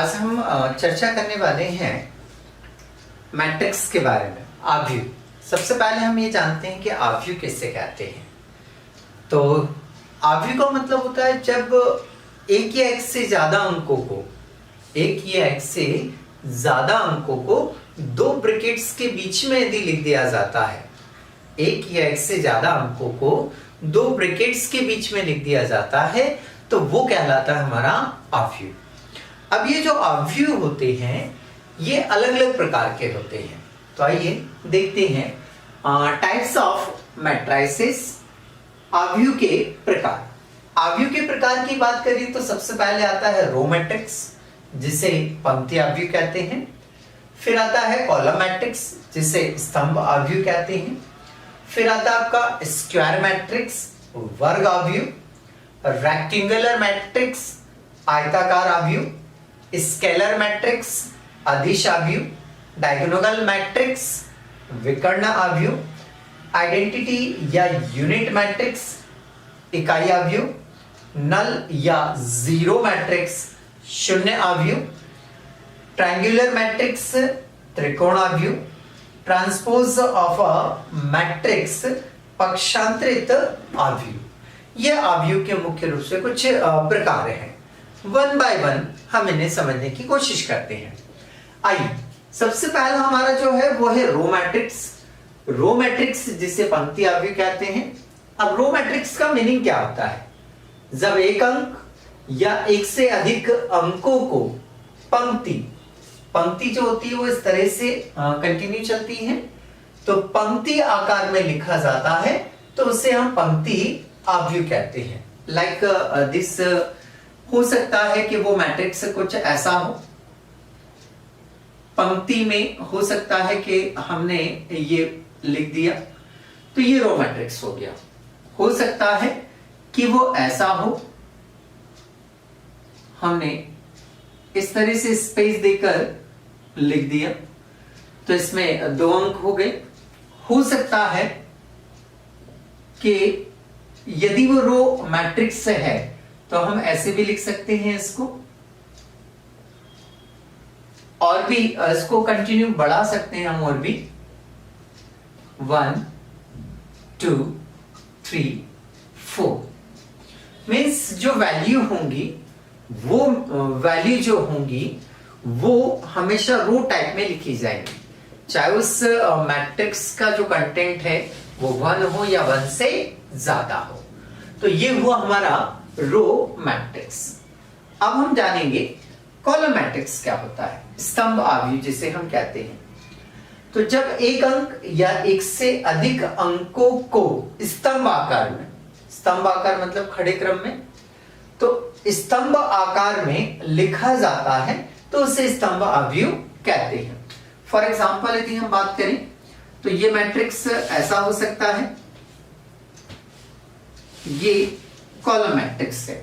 आज हम चर्चा करने वाले हैं मैट्रिक्स के बारे में। आव्यूह। सबसे पहले हम ये जानते हैं कि आव्यूह किससे कहते हैं। तो आव्यूह का मतलब होता है जब एक या एक से ज्यादा अंकों को दो ब्रैकेट्स के बीच में यदि लिख दिया जाता है। एक या एक से ज्यादा अंकों को दो ब्रैकेट्स के बीच में लिख दिया जाता है तो वो कहलाता है हमारा आव्यूह। अब ये जो आव्यूह होते हैं ये अलग अलग प्रकार के होते हैं। तो आइए देखते हैं टाइप्स ऑफ मैट्रिसेस। आव्यूह के प्रकार। आव्यूह के प्रकार की बात करें तो सबसे पहले आता है रो मैट्रिक्स जिसे पंक्ति आव्यूह कहते हैं। फिर आता है कॉलम मैट्रिक्स जिसे स्तंभ आव्यूह कहते हैं। फिर आता है आपका स्क्वायर मैट्रिक्स वर्ग आव्यूह, रेक्टेंगुलर मैट्रिक्स आयताकार आव्यूह, स्केलर मैट्रिक्स अदिश आव्यूह, डायगोनल मैट्रिक्स विकर्ण आव्यूह, आइडेंटिटी या यूनिट मैट्रिक्स इकाई आव्यूह, नल या जीरो मैट्रिक्स शून्य आव्यूह, ट्रायंगुलर मैट्रिक्स त्रिकोण आव्यूह, ट्रांसपोज ऑफ अ मैट्रिक्स पक्षांतरित आव्यूह। यह आव्यूह के मुख्य रूप से कुछ प्रकार हैं। वन बाय वन हम इन्हें समझने की कोशिश करते हैं। आइए सबसे पहला हमारा जो है वो है रो मैट्रिक्स। रो मैट्रिक्स जिसे पंक्ति आव्यूह कहते हैं। अब रो मैट्रिक्स का मीनिंग क्या होता है? जब एक अंक या एक से अधिक अंकों को पंक्ति जो होती है वो इस तरह से कंटिन्यू चलती है तो पंक्ति आकार में लिखा जाता है तो उसे हम पंक्ति आव्यूह कहते हैं। लाइक दिस हो सकता है कि वो मैट्रिक्स कुछ ऐसा हो। पंक्ति में हो सकता है कि हमने ये लिख दिया तो ये रो मैट्रिक्स हो गया। हो सकता है कि वो ऐसा हो, हमने इस तरह से स्पेस देकर लिख दिया तो इसमें दो अंक हो गए। हो सकता है कि यदि वो रो मैट्रिक्स है तो हम ऐसे भी लिख सकते हैं इसको, और भी इसको कंटिन्यू बढ़ा सकते हैं हम और भी 1 2 3 4 मीन्स जो वैल्यू होंगी वो वैल्यू जो होंगी वो हमेशा रो टाइप में लिखी जाएंगी, चाहे उस मैट्रिक्स का जो कंटेंट है वो 1 हो या 1 से ज्यादा हो। तो ये हुआ हमारा रो मैट्रिक्स। अब हम जानेंगे कॉलम मैट्रिक्स क्या होता है। स्तंभ आव्यूह जिसे हम कहते हैं। तो जब एक अंक या एक से अधिक अंकों को स्तंभ आकार मतलब खड़े क्रम में, तो स्तंभ आकार में लिखा जाता है तो उसे स्तंभ आव्यूह कहते हैं। फॉर एग्जाम्पल यदि हम बात करें तो ये मैट्रिक्स ऐसा हो सकता है, ये कॉलम मैट्रिक्स है।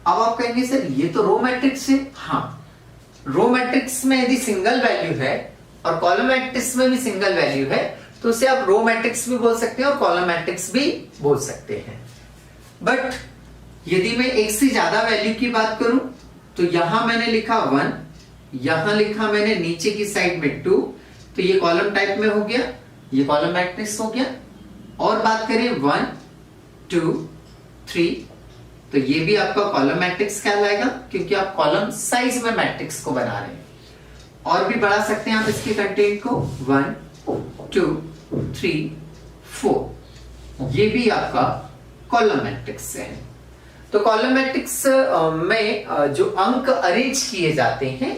अब आप कहेंगे सर ये तो रो मैट्रिक्स है। हाँ, रो मैट्रिक्स में यदि सिंगल वैल्यू है और कॉलम मैट्रिक्स में भी सिंगल वैल्यू है तो उसे आप रो मैट्रिक्स भी बोल सकते हैं और कॉलम मैट्रिक्स भी बोल सकते हैं। बट यदि मैं एक से ज्यादा वैल्यू की बात करूं तो यहां मैंने लिखा 1, यहां लिखा मैंने नीचे की साइड में 2, तो ये कॉलम टाइप में हो गया, ये कॉलम मैट्रिक्स हो गया। और बात करें 1 2 3 तो ये भी आपका कॉलम मैट्रिक्स कहलाएगा क्योंकि आप कॉलम साइज में मैट्रिक्स को बना रहे हैं। और भी बढ़ा सकते हैं आप इसके कंटेंट को 1 2 3 4, ये भी आपका कॉलम मैट्रिक्स है। तो कॉलम मैट्रिक्स में जो अंक अरेंज किए जाते हैं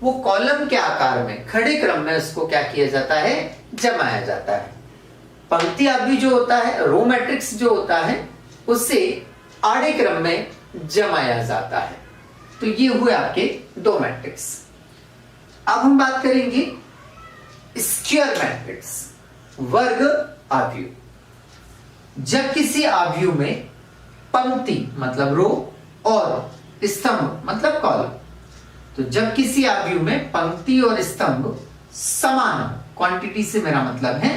वो कॉलम के आकार में खड़े क्रम में उसको क्या किया जाता है, जमाया जाता है। पंक्ति आव्यूह जो होता है, रो मैट्रिक्स जो होता है उससे आड़े क्रम में जमाया जाता है। तो ये हुए आपके दो मैट्रिक्स। अब हम बात करेंगे स्क्वायर मैट्रिक्स वर्ग आव्यूह। जब किसी आव्यूह में पंक्ति मतलब रो और स्तंभ मतलब कॉलम, तो जब किसी आव्यूह में पंक्ति और स्तंभ समान, क्वांटिटी से मेरा मतलब है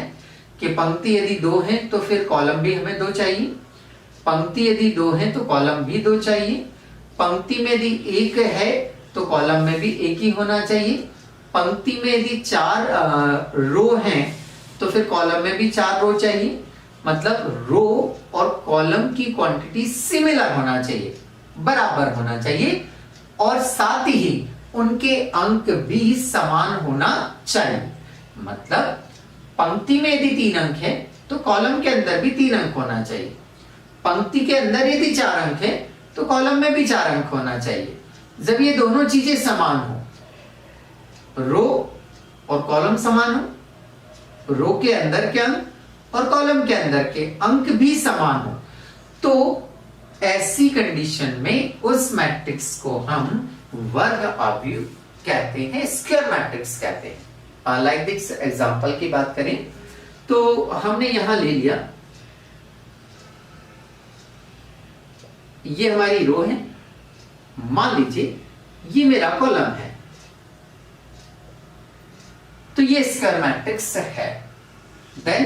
कि पंक्ति यदि 2 है तो फिर कॉलम भी हमें 2 चाहिए, पंक्ति यदि 2 है तो कॉलम भी 2 चाहिए, पंक्ति में यदि 1 है तो कॉलम में भी एक ही होना चाहिए। पंक्ति में यदि 4 रो हैं तो फिर कॉलम में भी 4 रो चाहिए। मतलब रो और कॉलम की क्वांटिटी सिमिलर होना चाहिए, बराबर होना चाहिए, और साथ ही उनके अंक भी समान होना चाहिए। मतलब पंक्ति में यदि 3 अंक है तो कॉलम के अंदर भी 3 अंक होना चाहिए। पंक्ति के अंदर यदि 4 अंक है तो कॉलम में भी 4 अंक होना चाहिए। जब ये दोनों चीजें समान हो, रो और कॉलम समान हो, रो के अंदर के अंक और कॉलम के अंदर के अंक भी समान हो, तो ऐसी कंडीशन में उस मैट्रिक्स को हम वर्ग अवयव कहते हैं, स्क्वायर मैट्रिक्स कहते हैं। लाइक दिस एग्जांपल की बात करें तो हमने यहां ले लिया, ये हमारी रो है, मान लीजिए ये मेरा कॉलम है, तो ये स्क्वायर मैट्रिक्स है। देन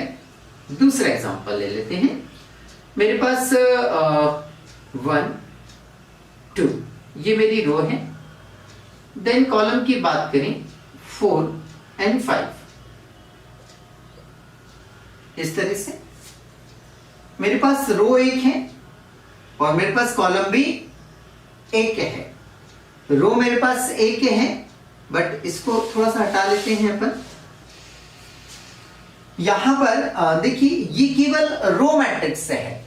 दूसरा एग्जांपल ले लेते हैं। मेरे पास 1 2 ये मेरी रो है। देन कॉलम की बात करें 4 and 5, इस तरह से मेरे पास रो 1 है और मेरे पास कॉलम भी 1 है। रो मेरे पास 1 है, बट इसको थोड़ा सा हटा लेते हैं अपन। यहां पर देखिए ये केवल रो मैट्रिक्स है,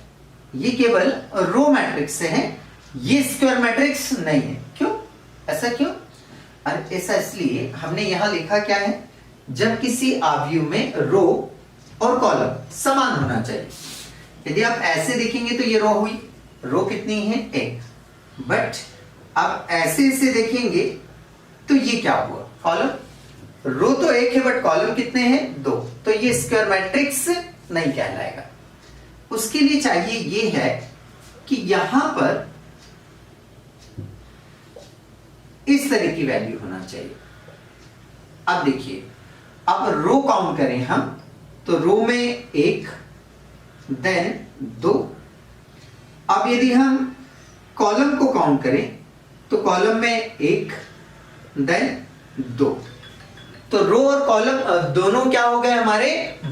ये केवल रो मैट्रिक्स है, ये स्क्वायर मैट्रिक्स नहीं है। क्यों? ऐसा क्यों? अरे ऐसा इसलिए हमने यहां लिखा क्या है, जब किसी अवयव में रो और कॉलम समान होना चाहिए। यदि आप ऐसे देखेंगे तो ये रो हुई, रो कितनी है 1, बट आप ऐसे से देखेंगे तो ये क्या हुआ, कॉलम। रो तो 1 है बट कॉलम कितने हैं 2, तो ये स्क्वायर मैट्रिक्स नहीं कहलाएगा। उसके लिए चाहिए ये है कि यहां पर इस तरह की वैल्यू होना चाहिए। अब देखिए, अब रो काउंट करें हम तो रो में 1, देन 2। अब यदि हम कॉलम को काउंट करें तो कॉलम में 1, देन 2। तो रो और कॉलम दोनों क्या हो गए हमारे,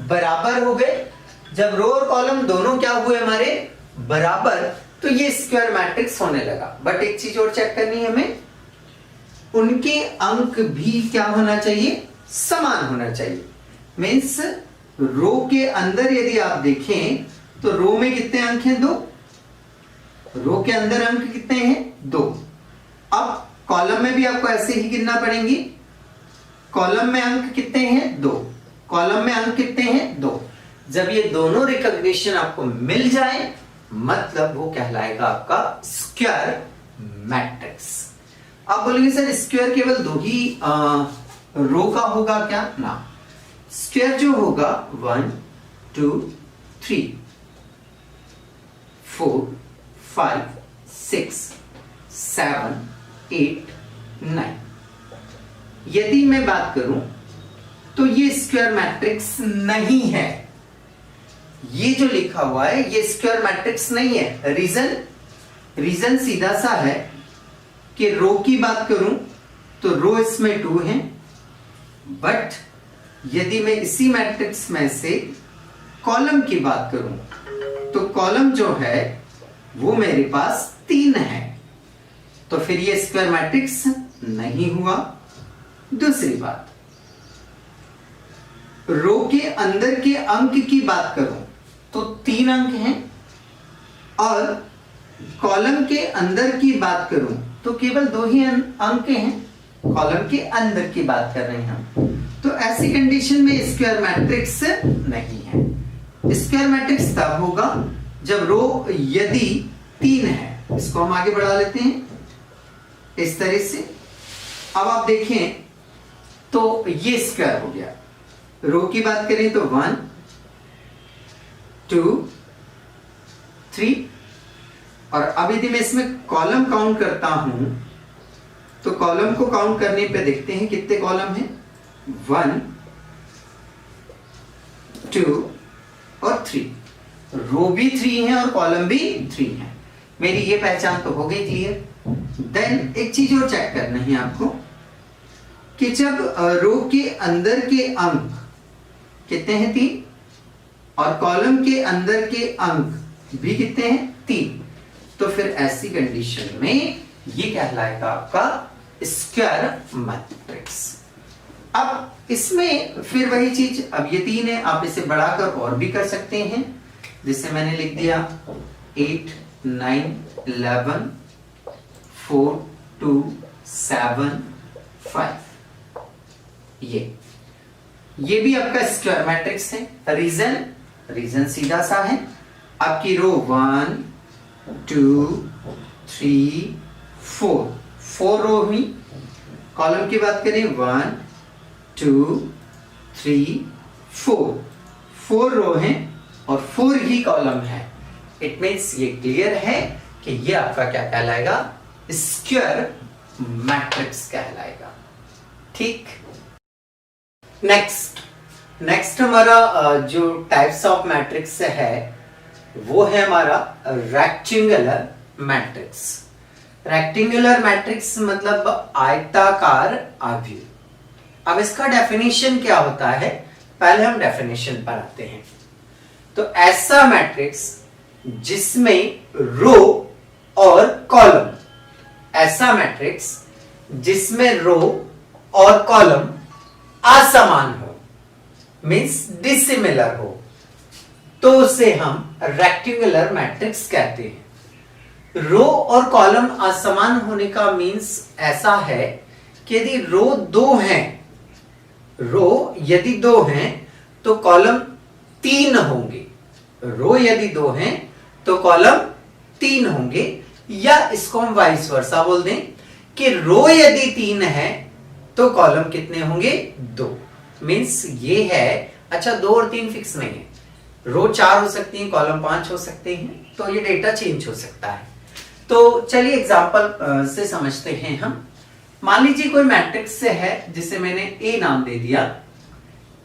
बराबर हो गए। जब रो और कॉलम दोनों क्या हुए हमारे, बराबर, तो ये स्क्वायर मैट्रिक्स होने लगा। बट एक चीज और चेक करनी है हमें, उनके अंक भी क्या होना चाहिए, समान होना चाहिए। मीन्स रो के अंदर यदि आप देखें तो रो में कितने अंक हैं 2, रो के अंदर अंक कितने हैं 2। अब कॉलम में भी आपको ऐसे ही गिनना पड़ेंगे। कॉलम में अंक कितने हैं 2, कॉलम में अंक कितने हैं 2। जब ये दोनों रिकॉग्निशन आपको मिल जाए मतलब वो कहलाएगा आपका स्क्वायर मैट्रिक्स। आप बोलेंगे सर स्क्वायर केवल 2 ही रो का होगा क्या? ना, स्क्वायर जो होगा 1 2 3 4 5 6 7 8 9। यदि मैं बात करूं तो ये स्क्वायर मैट्रिक्स नहीं है। ये जो लिखा हुआ है ये स्क्वायर मैट्रिक्स नहीं है। रीजन सीधा सा है कि रो की बात करूं तो रो इसमें 2 है, बट यदि मैं इसी मैट्रिक्स में से कॉलम की बात करूं तो कॉलम जो है वो मेरे पास 3 है, तो फिर ये स्क्वायर मैट्रिक्स नहीं हुआ। दूसरी बात, रो के अंदर के अंक की बात करूं तो 3 अंक हैं, और कॉलम के अंदर की बात करूं तो केवल 2 ही अंक हैं। कॉलम के अंदर की बात कर रहे हैं हम, तो ऐसी कंडीशन में स्क्वायर मैट्रिक्स नहीं है। स्क्वायर मैट्रिक्स तब होगा जब रो यदि 3 है। इसको हम आगे बढ़ा लेते हैं इस तरह से। अब आप देखें तो ये स्क्वायर हो गया। रो की बात करें तो 1 2 3, और अब यदि मैं इसमें कॉलम काउंट करता हूं तो कॉलम को काउंट करने पे देखते हैं कितने कॉलम हैं, 1 2 और 3। रो भी 3 है और कॉलम भी 3 है। मेरी ये पहचान तो हो गई क्लियर। देन एक चीज और चेक करना है आपको कि जब रो के अंदर के अंक कितने हैं 3 और कॉलम के अंदर के अंक भी कितने हैं 3, तो फिर ऐसी कंडीशन में ये कहलाएगा आपका स्क्वायर मैट्रिक्स। अब इसमें फिर वही चीज, अब ये 3 है, आप इसे बढ़ाकर और भी कर सकते हैं, जिसे मैंने लिख दिया 8 9 11 4 2 7 5। ये भी आपका स्क्वायर मैट्रिक्स है। रीजन सीधा सा है, आपकी रो 1 2 3 4 रो हुई। कॉलम की बात करें 1 2 3 4 रो हैं और 4 ही कॉलम है। इट मीन्स ये क्लियर है कि ये आपका क्या कहलाएगा, स्क्वायर मैट्रिक्स कहलाएगा। ठीक, नेक्स्ट हमारा जो टाइप्स ऑफ मैट्रिक्स है वो है हमारा रेक्टेंगुलर मैट्रिक्स। रेक्टेंगुलर मैट्रिक्स मतलब आयताकार आव्यूह। अब इसका डेफिनेशन क्या होता है, पहले हम डेफिनेशन पर आते हैं। तो ऐसा मैट्रिक्स जिसमें रो और कॉलम, ऐसा मैट्रिक्स जिसमें रो और कॉलम असमान हो, मींस डिसिमिलर हो, तो उसे हम रेक्टेंगुलर मैट्रिक्स कहते हैं। रो और कॉलम असमान होने का मींस ऐसा है कि यदि रो 2 हैं, रो यदि 2 हैं तो कॉलम 3 होंगे। रो यदि 2 हैं तो कॉलम 3 होंगे, या इसको हम वाइस वर्सा बोल दें कि रो यदि 3 है तो कॉलम कितने होंगे 2। मींस ये है, अच्छा 2 और 3 फिक्स नहीं है, रो 4 हो सकती है, कॉलम 5 हो सकते हैं, तो ये डेटा चेंज हो सकता है। तो चलिए एग्जांपल से समझते हैं हम। मान लीजिए कोई मैट्रिक्स से है जिसे मैंने ए नाम दे दिया,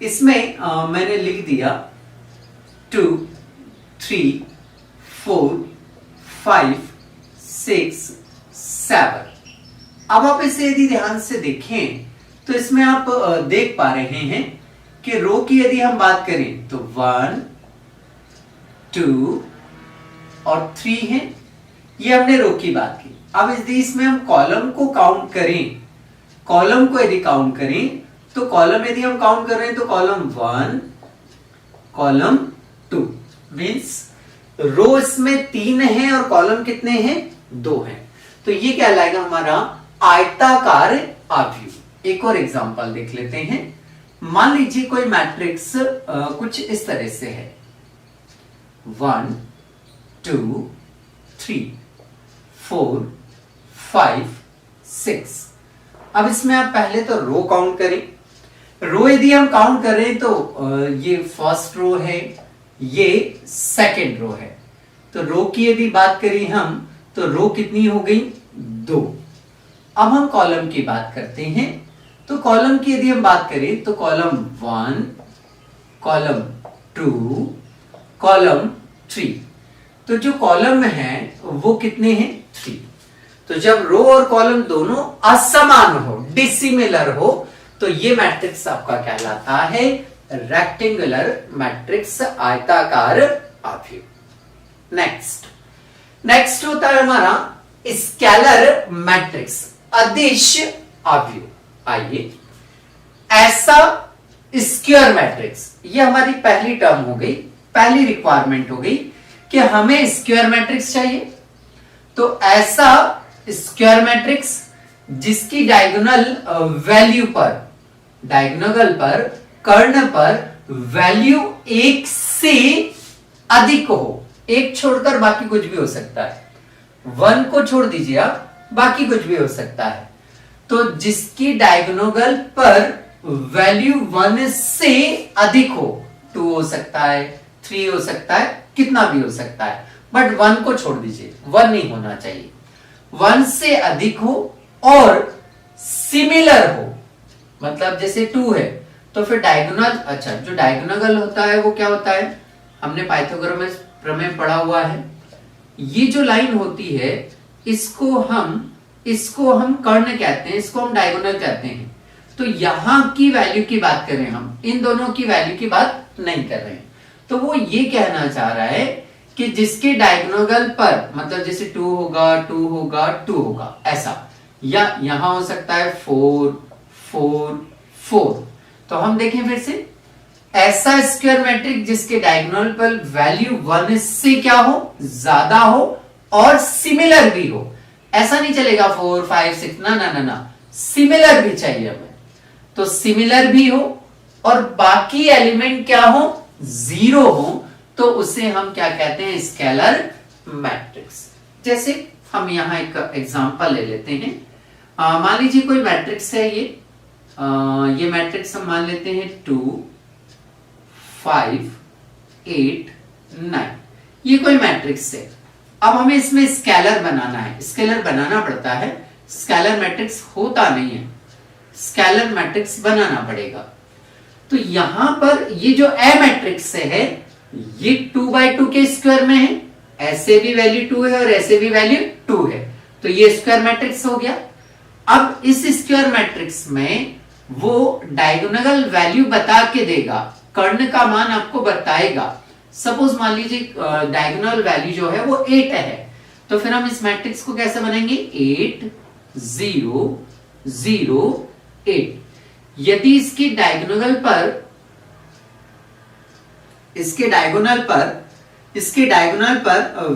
इसमें मैंने लिख दिया 2 3 4 5 6 7। अब आप इसे यदि ध्यान से देखें तो इसमें आप देख पा रहे हैं कि रो की यदि हम बात करें तो 1 2 और 3 है, ये हमने रो की बात की। अब यदि इसमें हम कॉलम को काउंट करें, कॉलम को यदि काउंट करें तो कॉलम यदि हम काउंट कर रहे हैं तो कॉलम 1 कॉलम 2, मींस रो इसमें 3 है और कॉलम कितने हैं 2 हैं। तो ये कहलाएगा हमारा आयताकार आव्यूह। एक और एग्जांपल देख लेते हैं। मान लीजिए कोई मैट्रिक्स कुछ इस तरह से है 1 2 3 4 5 6। अब इसमें आप पहले तो रो काउंट करें। रो यदि हम काउंट करें तो ये फर्स्ट रो है, ये सेकंड रो है। तो रो की यदि बात करें हम तो रो कितनी हो गई 2। अब हम कॉलम की बात करते हैं। तो कॉलम की यदि हम बात करें तो कॉलम 1 कॉलम 2 कॉलम 3। तो जो कॉलम है वो कितने हैं 3। तो जब रो और कॉलम दोनों असमान हो, डिसिमिलर हो, तो ये मैट्रिक्स आपका कहलाता है रेक्टेंगुलर मैट्रिक्स, आयताकार आव्यूह। नेक्स्ट होता है हमारा स्केलर मैट्रिक्स, अदिश आव्यूह। आइए, ऐसा स्क्वायर मैट्रिक्स, ये हमारी पहली टर्म हो गई, पहली रिक्वायरमेंट हो गई कि हमें स्क्वायर मैट्रिक्स चाहिए। तो ऐसा स्क्वायर मैट्रिक्स जिसकी डायगोनल वैल्यू पर, डायगोनल पर, कर्ण पर वैल्यू 1 से अधिक हो, एक छोड़कर बाकी कुछ भी हो सकता है, 1 को छोड़ दीजिए आप, बाकी कुछ भी हो सकता है। तो जिसकी डायगोनल पर वैल्यू 1 से अधिक हो, 2 हो सकता है, 3 हो सकता है, कितना भी हो सकता है, बट 1 को छोड़ दीजिए, 1 नहीं होना चाहिए। 1 से अधिक हो और सिमिलर हो, मतलब जैसे 2 है तो फिर डायगोनल, अच्छा जो डायगोनल होता है वो क्या होता है, हमने पाइथागोरस प्रमेय पढ़ा हुआ है। ये जो लाइन होती है इसको हम इसको हम कर्ण कहते हैं, इसको हम डायगोनल कहते हैं। तो यहां की वैल्यू की बात करें, हम इन दोनों की वैल्यू की बात नहीं कर रहे हैं। तो वो ये कहना चाह रहा है कि जिसके डायगोनल पर, मतलब जैसे 2 होगा 2 होगा 2 होगा ऐसा, या यहां हो सकता है 4 4 4। तो हम देखें फिर से, ऐसा स्क्वायर मैट्रिक्स जिसके डायगोनल पर वैल्यू 1 से क्या हो, ज्यादा हो और सिमिलर भी हो। ऐसा नहीं चलेगा 4 5 6, ना ना ना ना, सिमिलर भी चाहिए हमें। तो सिमिलर भी हो और बाकी एलिमेंट क्या हो, 0 हो, तो उसे हम क्या कहते हैं, स्केलर मैट्रिक्स। जैसे हम यहां एक एग्जांपल ले लेते हैं। मान लीजिए कोई मैट्रिक्स है, ये मैट्रिक्स हम मान लेते हैं 2 5 8 9, ये कोई मैट्रिक्स है। अब हमें इसमें स्केलर बनाना है, स्केलर बनाना पड़ता है, स्केलर मैट्रिक्स होता नहीं है, स्केलर मैट्रिक्स बनाना पड़ेगा। तो यहां पर ये जो ए मैट्रिक्स है, ये 2/2 के स्क्वायर में है, ऐसे भी वैल्यू 2 है और ऐसे भी वैल्यू 2 है, तो ये स्क्वायर मैट्रिक्स हो गया। अब इस स्क्वायर मैट्रिक्स में वो डायगोनल वैल्यू बता के देगा, कर्ण का मान आपको बताएगा। सपोज मान लीजिए डायगोनल वैल्यू जो है वो 8 है, तो फिर हम इस मैट्रिक्स को कैसे बनेंगे, 8 0 0 8। यदि इसके डायगोनल पर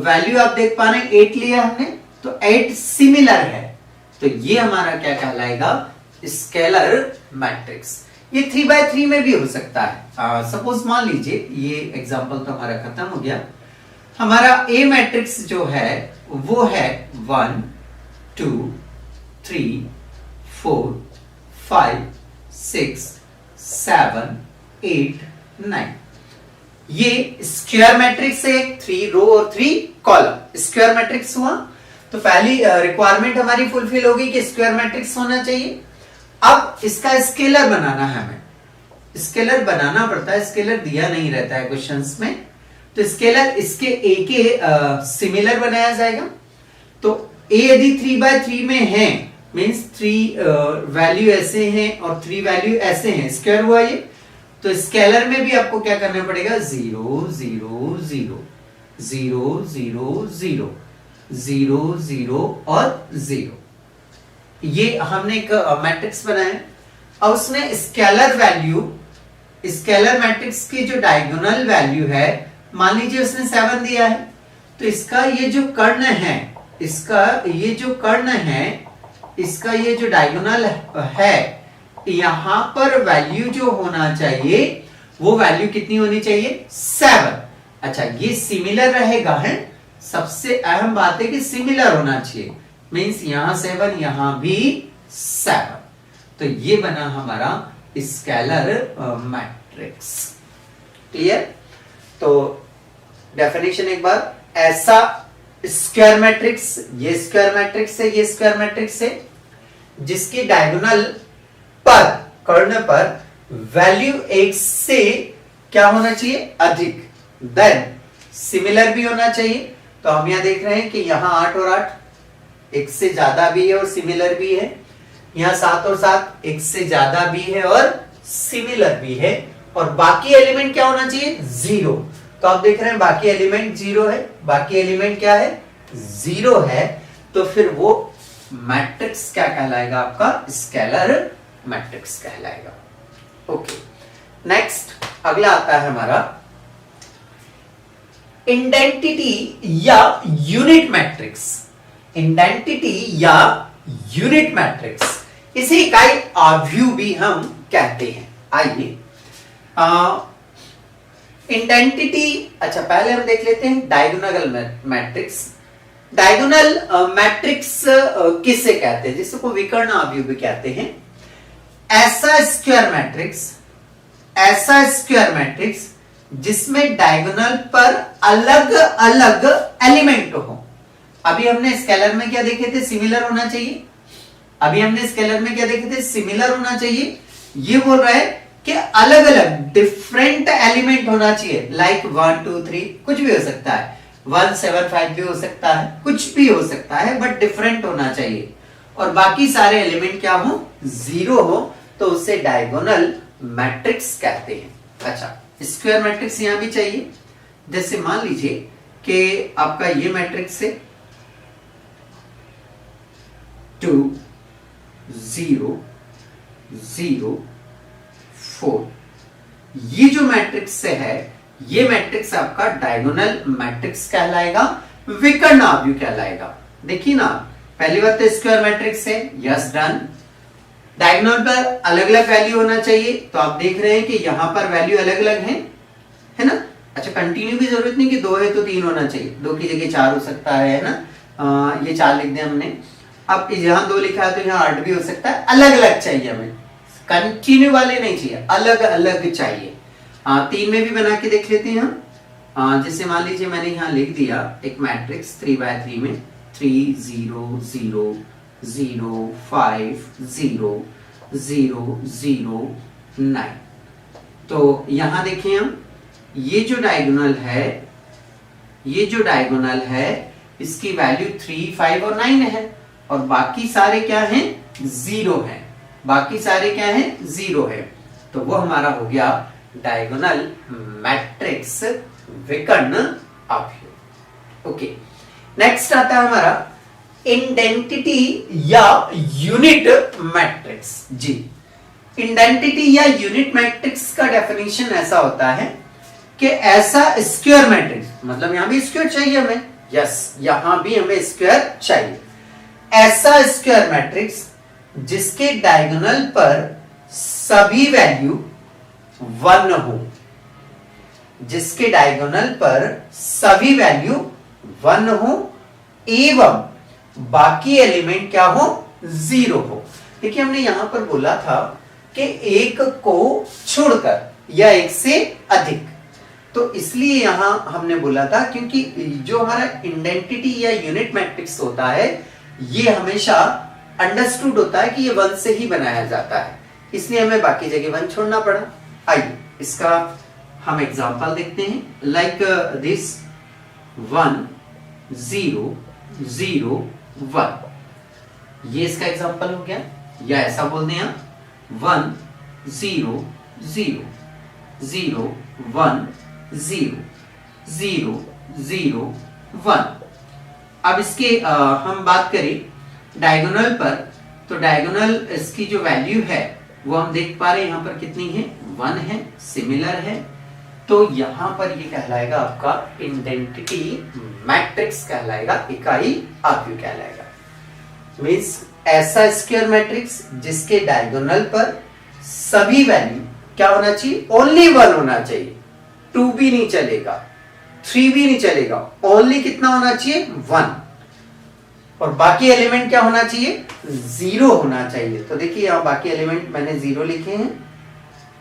वैल्यू आप देख पा रहे हैं 8 लिया हमने, तो 8 सिमिलर है, तो ये हमारा क्या कहलाएगा, स्केलर मैट्रिक्स। ये 3/3 में भी हो सकता है। सपोज मान लीजिए, ये एग्जांपल तो हमारा खत्म हो गया। हमारा ए मैट्रिक्स जो है वो है 1 2 3 4 5 6 7 8 9। ये स्क्वायर मैट्रिक्स है, 3 रो और 3 कॉलम स्क्वायर मैट्रिक्स हुआ। तो पहली रिक्वायरमेंट हमारी फुलफिल होगी कि स्क्वायर मैट्रिक्स होना चाहिए। अब इसका स्केलर बनाना है, हमें स्केलर बनाना पड़ता है, स्केलर दिया नहीं रहता है क्वेश्चंस में, तो स्केलर इसके ए के सिमिलर बनाया जाएगा। तो ए यदि 3/3 में है, मींस 3 वैल्यू ऐसे हैं और 3 वैल्यू ऐसे हैं, स्क्वायर हुआ ये। तो स्केलर में भी आपको क्या करना पड़ेगा, 0 0 0 0 0 0 0 0 और 0। ये हमने एक मैट्रिक्स बनाया। अब उसने स्केलर वैल्यू, स्केलर मैट्रिक्स की जो डायगोनल वैल्यू है, मान लीजिए उसने 7 दिया है, तो इसका ये जो कर्ण है, इसका ये जो कर्ण है, इसका ये जो डायगोनल है, यहां पर वैल्यू जो होना चाहिए वो वैल्यू कितनी होनी चाहिए, 7। अच्छा, ये सिमिलर रहेगा, है, सबसे अहम बात है कि सिमिलर होना चाहिए, मींस यहां 7 यहां भी 7। तो ये बना हमारा स्केलर मैट्रिक्स। क्लियर? तो डेफिनेशन एक बार, ऐसा स्क्वायर मैट्रिक्स, ये स्क्वायर मैट्रिक्स है, ये स्क्वायर मैट्रिक्स है, जिसकी डायगोनल पर, कर्ण पर वैल्यू 1 से क्या होना चाहिए, अधिक, देन सिमिलर भी होना चाहिए। तो हम यहां देख रहे हैं कि यहां 8 और 8 1 से ज्यादा भी है और सिमिलर भी है, यहां 7 और 7 1 से ज्यादा भी है और सिमिलर भी है, और बाकी एलिमेंट क्या होना चाहिए, 0। तो आप देख रहे हैं बाकी एलिमेंट 0 है, बाकी एलिमेंट क्या है, 0 है। तो फिर वो मैट्रिक्स क्या कहलाएगा, आपका स्केलर मैट्रिक्स कहलाएगा। ओके, नेक्स्ट अगला आता है हमारा इंडेंटिटी या यूनिट मैट्रिक्स। इंडेंटिटी या यूनिट मैट्रिक्स, इसे इकाई आव्यूह भी हम कहते हैं। आइए इंडेंटिटी, अच्छा पहले हम देख लेते हैं डायगोनल मैट्रिक्स। डायगोनल मैट्रिक्स किसे कहते हैं, जिसको विकर्ण आव्यूह भी कहते हैं। ऐसा स्क्वायर मैट्रिक्स जिसमें डायगोनल पर अलग अलग एलिमेंट हो। अभी हमने स्केलर में क्या देखे थे, सिमिलर होना चाहिए। सिमिलर होना चाहिए। ये बोल रहा है कि अलग अलग डिफरेंट एलिमेंट होना चाहिए, लाइक 1 2 3, कुछ भी हो सकता है, 1 7 5 भी हो सकता है, कुछ भी हो सकता है, बट डिफरेंट होना चाहिए। और बाकी सारे एलिमेंट क्या हो, जीरो हो, तो उसे डायगोनल मैट्रिक्स कहते हैं। अच्छा, स्क्वायर मैट्रिक्स यहां भी चाहिए। जैसे मान लीजिए कि आपका ये मैट्रिक्स है 2 0 0 4, ये जो मैट्रिक्स है ये मैट्रिक्स आपका डायगोनल मैट्रिक्स कहलाएगा, विकर्ण आव्यूह कहलाएगा। देखिए ना, पहली बात तो स्क्वायर मैट्रिक्स है, यस डन। डायगोनल पर अलग अलग वैल्यू होना चाहिए, तो आप देख रहे हैं कि यहां पर वैल्यू अलग अलग है ना। अच्छा, कंटिन्यू की जरूरत नहीं कि 2 है तो 3 होना चाहिए, 2 की जगह 4 हो सकता है ना। ये 4 लिख दिया हमने। अब यहां 2 लिखा है तो यहां 8 भी हो सकता है। अलग अलग चाहिए हमें, कंटिन्यू वाले नहीं चाहिए, अलग अलग चाहिए। 3 में भी बना के देख लेते हैं हम। जैसे मान लीजिए मैंने यहां लिख दिया एक मैट्रिक्स 3x3 में 3 0 0 0 5 0 0 0 9। तो यहां देखिए हम, ये जो डायगोनल है इसकी वैल्यू 3 5 और 9 है, और बाकी सारे क्या हैं, 0 है। बाकी सारे क्या हैं, 0 है। तो वो हमारा हो गया डायगोनल मैट्रिक्स, विकर्ण आव्यूह। ओके, नेक्स्ट आता है हमारा इंडेंटिटी या यूनिट मैट्रिक्स। जी, इंडेंटिटी या यूनिट मैट्रिक्स का डेफिनेशन ऐसा होता है कि ऐसा स्क्वायर मैट्रिक्स, मतलब यहां भी स्क्वायर चाहिए हमें, यस, यहां भी हमें स्क्वायर चाहिए। ऐसा स्क्वायर मैट्रिक्स जिसके डायगोनल पर सभी वैल्यू 1 हो, जिसके डायगोनल पर सभी वैल्यू 1 हो एवं बाकी एलिमेंट क्या हो, 0 हो। देखिए हमने यहां पर बोला था कि एक को छोड़कर या एक से अधिक, तो इसलिए यहां हमने बोला था क्योंकि जो हमारा इंडेंटिटी या यूनिट मैट्रिक्स होता है ये हमेशा अंडरस्टूड होता है कि ये 1 से ही बनाया जाता है, इसलिए हमें बाकी जगह 1 छोड़ना पड़ा। आइए इसका हम एग्जांपल देखते हैं, लाइक दिस 1 0 0 1, ये इसका एग्जांपल हो गया। या ऐसा बोल दें आप 1 0 0 0 1 0 0 0 1। अब इसके हम बात करें डायगोनल पर, तो डायगोनल इसकी जो वैल्यू है वो हम देख पा रहे हैं, यहां पर कितनी है, 1 है, सिमिलर है। तो यहां पर ये कहलाएगा आपका इंडेंटिटी मैट्रिक्स कहलाएगा, इकाई आव्यूह कहलाएगा। मींस ऐसा स्क्वायर मैट्रिक्स जिसके डायगोनल पर सभी वैल्यू क्या होना चाहिए, ओनली 1 होना चाहिए, 2 भी नहीं चलेगा, 3 भी नहीं चलेगा, ओनली कितना होना चाहिए, 1, और बाकी एलिमेंट क्या होना चाहिए, 0 होना चाहिए। तो देखिए यहां बाकी एलिमेंट मैंने 0 लिखे हैं,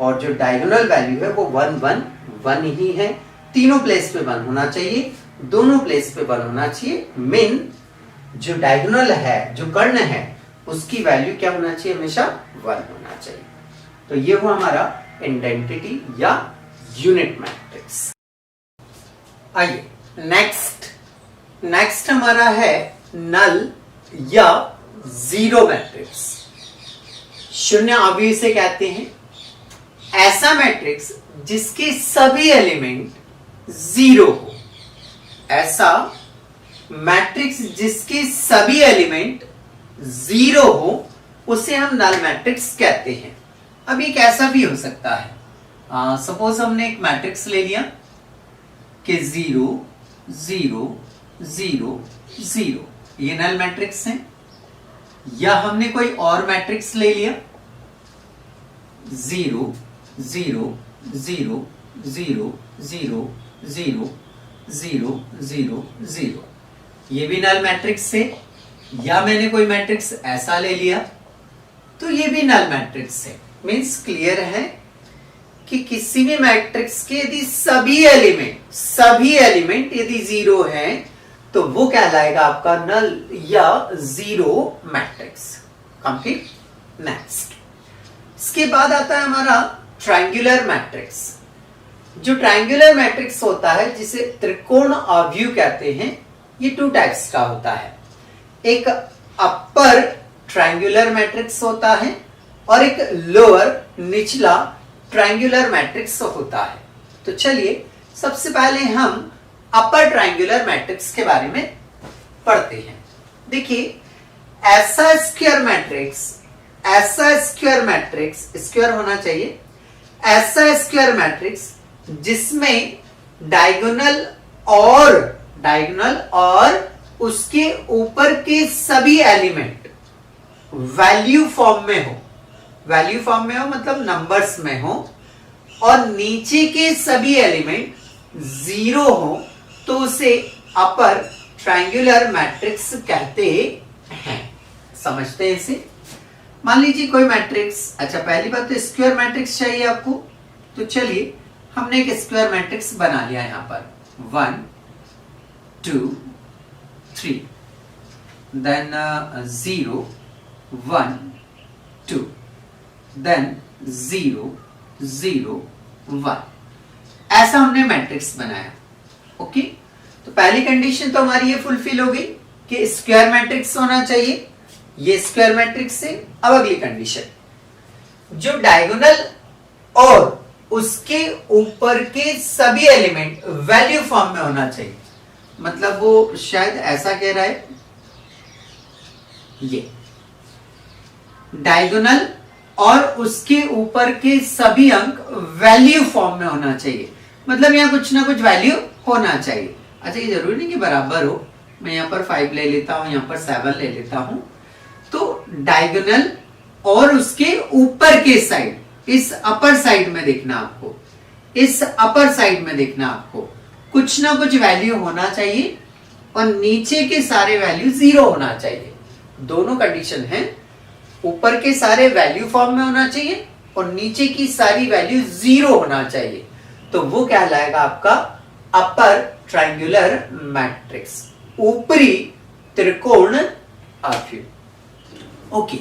और जो डायगोनल वैल्यू है वो 1 1 1 ही है। तीनों प्लेस पे 1 होना चाहिए, दोनों प्लेस पे 1 होना चाहिए। मीन जो डायगोनल है, जो कर्ण है, उसकी वैल्यू क्या होना चाहिए, हमेशा 1 होना चाहिए। तो ये हुआ हमारा इंडेंटिटी या यूनिट मैट्रिक्स। आइए नेक्स्ट हमारा है नल या जीरो मैट्रिक्स। शून्य आव्यूह से कहते हैं ऐसा मैट्रिक्स जिसके सभी एलिमेंट 0 हो। ऐसा मैट्रिक्स जिसके सभी एलिमेंट 0 हो उसे हम नल मैट्रिक्स कहते हैं। अब ये कैसा भी हो सकता है, सपोज हमने एक मैट्रिक्स ले लिया कि 0 0 0 0, ये नल मैट्रिक्स है। या हमने कोई और मैट्रिक्स ले लिया 0 0 0 0 0 0 0 0 0, ये भी नल मैट्रिक्स है। या मैंने कोई मैट्रिक्स ऐसा ले लिया तो ये भी नल मैट्रिक्स है। मींस क्लियर है कि किसी भी मैट्रिक्स के यदि सभी एलिमेंट यदि 0 है तो वो कहलाएगा आपका नल या जीरो मैट्रिक्स। कंप्लीट। नेक्स्ट, इसके बाद आता है हमारा ट्रायंगुलर मैट्रिक्स। जो ट्रायंगुलर मैट्रिक्स होता है जिसे त्रिकोण आव्यूह कहते हैं, ये 2 टाइप्स का होता है। एक अपर ट्रायंगुलर मैट्रिक्स होता है और एक लोअर निचला ट्रायंगुलर मैट्रिक्स होता है। तो चलिए सबसे पहले हम अपर ट्रायंगुलर मैट्रिक्स के बारे में पढ़ते हैं। देखिए ऐसा स्क्वायर मैट्रिक्स स्क्वायर होना चाहिए, ऐसा स्क्वायर मैट्रिक्स जिसमें डायगोनल और उसके ऊपर के सभी एलिमेंट वैल्यू फॉर्म में हो मतलब नंबर्स में हो और नीचे के सभी एलिमेंट जीरो हो, तो उसे अपर ट्रायंगुलर मैट्रिक्स कहते हैं। समझते हैं इसे। मान लीजिए कोई मैट्रिक्स, अच्छा पहली बात तो स्क्वायर मैट्रिक्स चाहिए आपको, तो चलिए हमने एक स्क्वायर मैट्रिक्स बना लिया यहां पर 1 2 3 देन 0 1 2 देन 0 0 1, ऐसा हमने मैट्रिक्स बनाया। ओके, तो पहली कंडीशन तो हमारी ये फुलफिल हो गई कि स्क्वायर मैट्रिक्स होना चाहिए, ये स्क्वायर मैट्रिक्स है। अब अगली कंडीशन, जो डायगोनल और उसके ऊपर के सभी एलिमेंट वैल्यू फॉर्म में होना चाहिए। मतलब वो शायद ऐसा कह रहा है, ये डायगोनल और उसके ऊपर के सभी अंक वैल्यू फॉर्म में होना चाहिए, मतलब यहां कुछ ना कुछ वैल्यू होना चाहिए। अच्छा ये जरूरी नहीं कि बराबर हो, मैं यहां पर 5 ले लेता हूं, यहां पर 7 ले लेता हूं। तो डायगोनल और उसके ऊपर के साइड, इस अपर साइड में देखना आपको, इस अपर साइड में देखना आपको कुछ ना कुछ वैल्यू होना चाहिए और नीचे के सारे वैल्यू जीरो होना चाहिए। दोनों कंडीशन है, ऊपर के सारे वैल्यू फॉर्म में होना चाहिए और नीचे की सारी वैल्यू जीरो होना चाहिए, तो वो कहलाएगा आपका अपर ट्रायंगुलर मैट्रिक्स, ऊपरी त्रिकोण आकृति। ओके,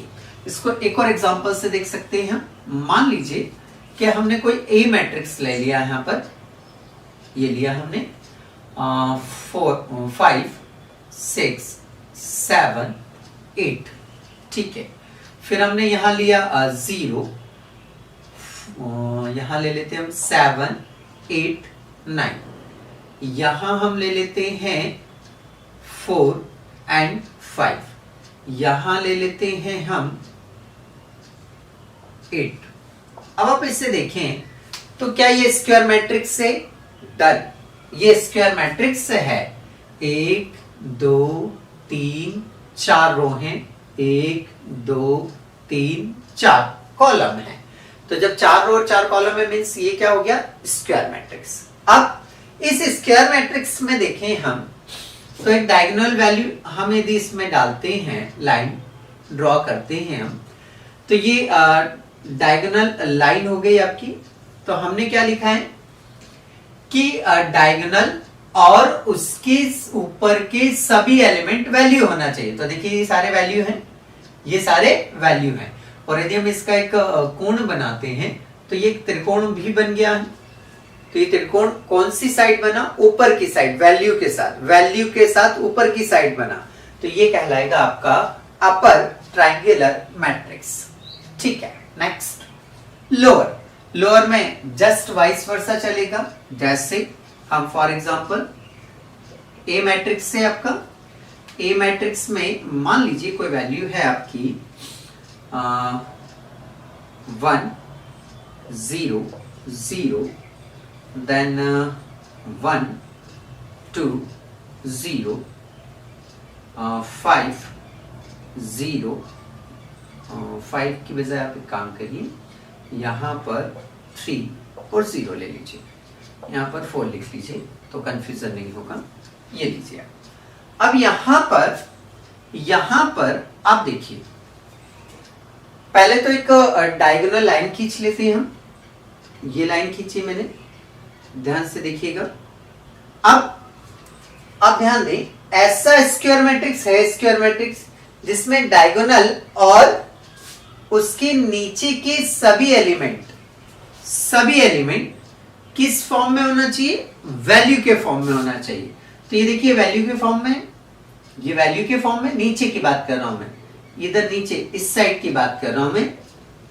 इसको एक और एग्जांपल से देख सकते हैं हम। मान लीजिए कि हमने कोई ए मैट्रिक्स ले लिया, यहां पर ये लिया हमने 4 5 6 7 8, ठीक है। फिर हमने यहां लिया 0, यहां ले लेते हैं हम 7 8 9, यहां हम ले लेते हैं 4 एंड 5, यहां ले लेते हैं हम 8। अब आप इससे देखें तो क्या ये स्क्वायर मैट्रिक्स है? डन, ये स्क्वायर मैट्रिक्स है। 1 2 3 4 रो हैं, 1 2 3 4 कॉलम है। तो जब 4 रो और 4 कॉलम है मींस ये क्या हो गया? Square matrix. अब इस स्क्वायर मैट्रिक्स में देखें हम तो एक डायगोनल वैल्यू हम यदि इसमें डालते हैं, लाइन ड्रॉ करते हैं हम, तो ये डायगोनल लाइन हो गई आपकी। तो हमने क्या लिखा है कि डायगोनल और उसके ऊपर के सभी एलिमेंट वैल्यू होना चाहिए। तो देखिए ये सारे वैल्यू हैं, ये सारे वैल्यू हैं। और यदि हम इसका एक कोण बनाते हैं तो ये एक त्रिकोण भी बन गया है। तो ये त्रिकोण कौन सी साइड बना? ऊपर की साइड, वैल्यू के साथ ऊपर की साइड बना। तो ये कहलाएगा आपका अपर ट्रायंगुलर मैट्रिक्स, ठीक है। नेक्स्ट लोअर में जस्ट वाइस वर्सा चलेगा। जैसे हम फॉर एग्जांपल ए मैट्रिक्स से आपका ए मैट्रिक्स में मान लीजिए कोई वैल्यू है आपकी 1 0 0 देन 1 2 0 5 0 5 की बजाय आप एक काम करिए, यहां पर 3 और 0 ले लीजिए, यहां पर 4 लिख लीजिए तो कंफ्यूजन नहीं होगा। ये लीजिए अब यहां पर आप देखिए, पहले तो एक डायगोनल लाइन खींच लेते हैं हम। ये लाइन खींची मैंने, ध्यान से देखिएगा। अब आप ध्यान दें, ऐसा स्क्वायर मैट्रिक्स है, स्क्वायर मैट्रिक्स जिसमें डायगोनल और उसके नीचे के सभी एलिमेंट किस फॉर्म में होना चाहिए? वैल्यू के फॉर्म में होना चाहिए। तो ये देखिए वैल्यू के फॉर्म में, ये वैल्यू के फॉर्म में, नीचे की बात कर रहा हूं मैं, इधर नीचे इस साइड की बात कर रहा हूं मैं,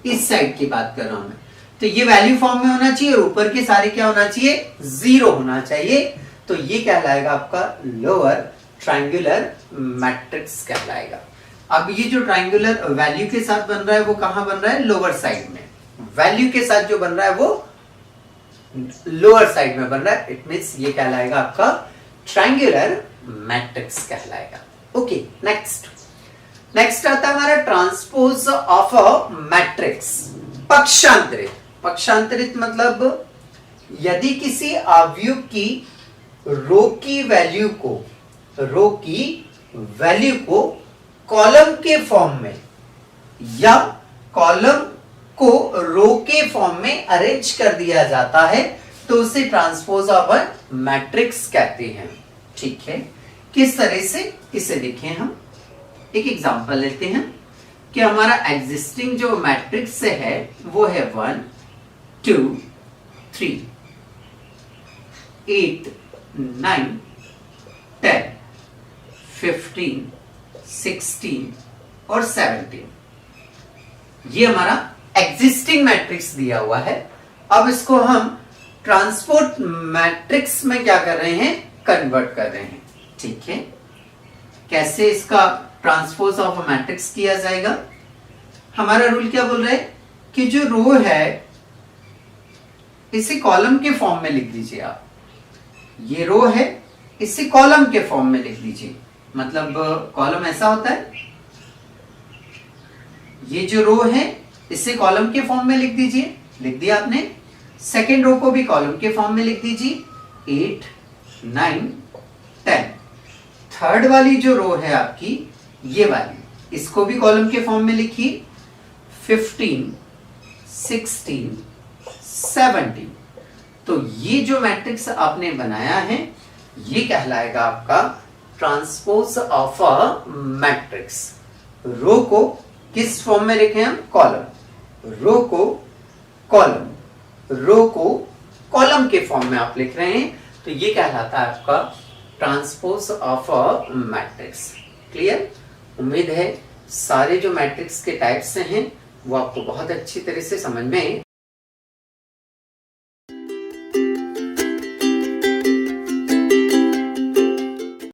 इस साइड की बात कर रहा हूं मैं, तो ये वैल्यू फॉर्म में होना चाहिए और ऊपर के सारे क्या होना चाहिए, 0 होना चाहिए। तो ये कहलाएगा आपका लोअर ट्रायंगुलर मैट्रिक्स कहलाएगा। अब ये जो ट्रायंगुलर वैल्यू के साथ बन रहा है वो कहां बन रहा है, लोअर साइड में। वैल्यू के साथ जो बन रहा है वो लोअर साइड में बन रहा है, इट मींस ये कहलाएगा आपका ट्रायंगुलर मैट्रिक्स कहलाएगा। ओके, नेक्स्ट आता है हमारा ट्रांसपोज ऑफ अ मैट्रिक्स। पक्षांतरित, पक्षांतरित मतलब यदि किसी अवयव की रो की वैल्यू को कॉलम के फॉर्म में या कॉलम को रो के फॉर्म में अरेंज कर दिया जाता है तो उसे ट्रांसपोज ऑफ अ मैट्रिक्स कहते हैं। ठीक है, किस तरह से, इसे देखें हम एक एग्जांपल लेते हैं कि हमारा एग्जिस्टिंग जो मैट्रिक्स है वो है 1 2 3 8 9 10 15 16 और 17। ये हमारा एग्जिस्टिंग मैट्रिक्स दिया हुआ है। अब इसको हम ट्रांसपोर्ट मैट्रिक्स में क्या कर रहे हैं, कन्वर्ट कर रहे हैं। ठीक है, कैसे इसका ट्रांसपोज ऑफ मैट्रिक्स किया जाएगा। हमारा रूल क्या बोल रहा है कि जो रो है इसे कॉलम के फॉर्म में लिख दीजिए आप। ये रो है, इसे कॉलम के फॉर्म में लिख दीजिए। मतलब कॉलम ऐसा होता है, ये जो रो है इसे कॉलम के फॉर्म में लिख दीजिए, लिख दिया आपने। सेकेंड रो को भी कॉलम के फॉर्म में लिख दीजिए, 8 9 10। थर्ड वाली जो रो है आपकी, ये वाली, इसको भी कॉलम के फॉर्म में लिखिए, 15 16 17। तो ये जो मैट्रिक्स आपने बनाया है ये कहलाएगा आपका ट्रांसपोज ऑफ अ मैट्रिक्स। रो को किस फॉर्म में लिखे हम, कॉलम, रो को कॉलम, रो को कॉलम के फॉर्म में आप लिख रहे हैं, तो ये कहलाता है आपका transpose of a matrix. Clear? उम्मीद है सारे जो मैट्रिक्स के टाइप्स हैं वो आपको बहुत अच्छी तरह से समझ में